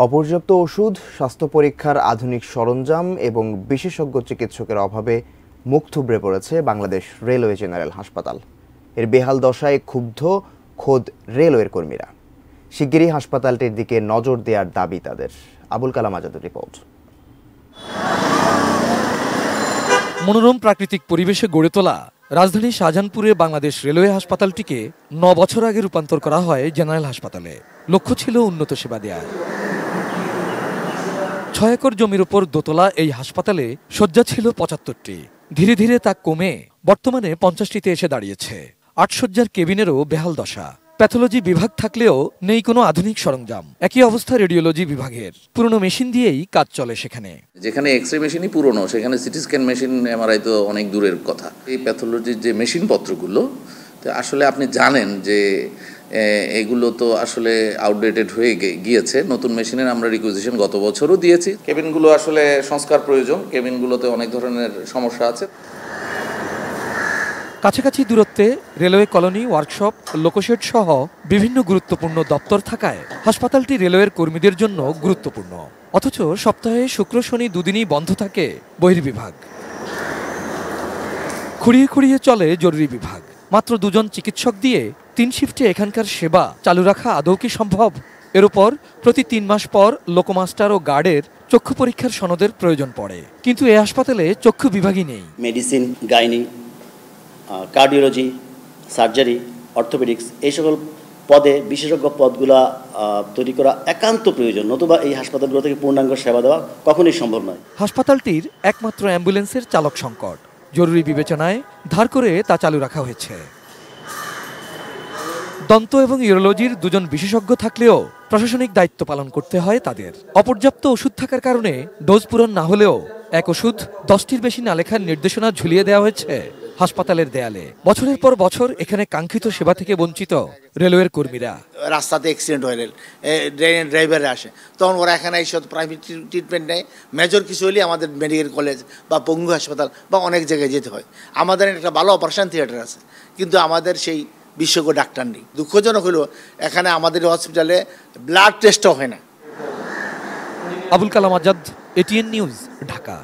অপর্যাপ্ত ওষুধ, স্বাস্থ্য পরীক্ষার আধুনিক সরঞ্জাম এবং বিশেষজ্ঞ চিকিৎসকের অভাবে মুখ থুবড়ে পড়েছে বাংলাদেশ রেলওয়ে জেনারেল হাসপাতাল। এর বেহাল দশায় ক্ষুব্ধ খোদ রেলওয়ের কর্মীরা। শিগগিরই হাসপাতালটির দিকে নজর দেওয়ার দাবি তাদের। আবুল কালাম আজাদের রিপোর্ট। মনোরম প্রাকৃতিক পরিবেশে গড়ে তোলা রাজধানী শাহজাহানপুরে বাংলাদেশ রেলওয়ে হাসপাতালটিকে ৯ বছর আগে রূপান্তর করা হয় জেনারেল হাসপাতালে। লক্ষ্য ছিল উন্নত সেবা দেওয়া। ৬ একর জমির উপর দোতলা এই হাসপাতালে শয্যা ছিল ৭৫টি। ধীরে ধীরে তা কমে বর্তমানে ৫০টিতে এসে দাঁড়িয়েছে। ৮ শয্যার কেবিনেরও বেহাল দশা। প্যাথোলজি বিভাগ থাকলেও নেই কোনো আধুনিক সরঞ্জাম। একই অবস্থা রেডিওলজি বিভাগের। পুরনো মেশিন দিয়েই কাজ চলে সেখানে। যেখানে এক্স রে মেশিনই পুরনো, সেখানে সিটি স্ক্যান মেশিন, এমআরআই তো অনেক দূরের কথা। এই প্যাথোলজির যে মেশিনপত্রগুলো, তো আসলে আপনি জানেন যে এগুলো তো আসলে আউটডেটেড হয়ে গিয়েছে। নতুন মেশিনের আমরা রিকুইজিশন গত বছরও দিয়েছি। কেবিনগুলো আসলে সংস্কার প্রয়োজন। কেবিনগুলোতে অনেক ধরনের সমস্যা আছে। কাছাকাছি দূরত্বে রেলওয়ে কলোনি, ওয়ার্কশপ, লোকোশেড সহ বিভিন্ন গুরুত্বপূর্ণ দপ্তর থাকায় হাসপাতালটি রেলওয়ের কর্মীদের জন্য গুরুত্বপূর্ণ। অথচ সপ্তাহে শুক্র শনি দুদিনই বন্ধ থাকে বহির্বিভাগ। খুঁড়িয়ে খুঁড়িয়ে চলে জরুরি বিভাগ। মাত্র ২ জন চিকিৎসক দিয়ে ৩ শিফটে এখানকার সেবা চালু রাখা আদৌ কি সম্ভব? এর উপর প্রতি ৩ মাস পর লোকোমাস্টার ও গার্ডের চক্ষু পরীক্ষার সনদের প্রয়োজন পড়ে। কিন্তু এই হাসপাতালে চক্ষু বিভাগই নেই। Medicine, gynae, cardiology, surgery, orthopaedics এই সকল পদে বিশেষজ্ঞ পদগুলো তৈরি করা একান্ত প্রয়োজন, নতুবা এই হাসপাতালগুলো থেকে পূর্ণাঙ্গ সেবা দেওয়া কখনোই সম্ভব নয়। হাসপাতালটির একমাত্র অ্যাম্বুলেন্সের চালক সংকট। জরুরি বিবেচনায় ধার করে তা চালু রাখা হয়েছে। দন্ত এবং ইউরোলজির ২ জন বিশেষজ্ঞ থাকলেও প্রশাসনিক দায়িত্ব পালন করতে হয় তাদের। অপর্যাপ্ত ওষুধ থাকার কারণে ডোজ পূরণ না হলেও এক ওষুধ 10টির বেশি না লেখার নির্দেশনা ঝুলিয়ে দেওয়া হয়েছে হাসপাতালের দেয়ালে। বছরের পর বছর এখানে কাঙ্ক্ষিত সেবা থেকে বঞ্চিত রেলওয়ের কর্মীরা। রাস্তাতে অ্যাক্সিডেন্ট হয়, ড্রাইভারে আসে, তখন ওরা এখানে এসে প্রাইভেট ট্রিটমেন্ট নেয়। মেজর কিছু হলে আমাদের মেডিকেল কলেজ বা পঙ্গু হাসপাতাল বা অনেক জায়গায় যেতে হয়। আমাদের একটা ভালো অপারেশন থিয়েটার আছে, কিন্তু আমাদের সেই বিশেষজ্ঞ ডাক্তার নেই। দুঃখজনক হলো এখানে আমাদের হসপিটালে ব্লাড টেস্টও হয় না। Abul Kalam Azad, ATN news, Dhaka.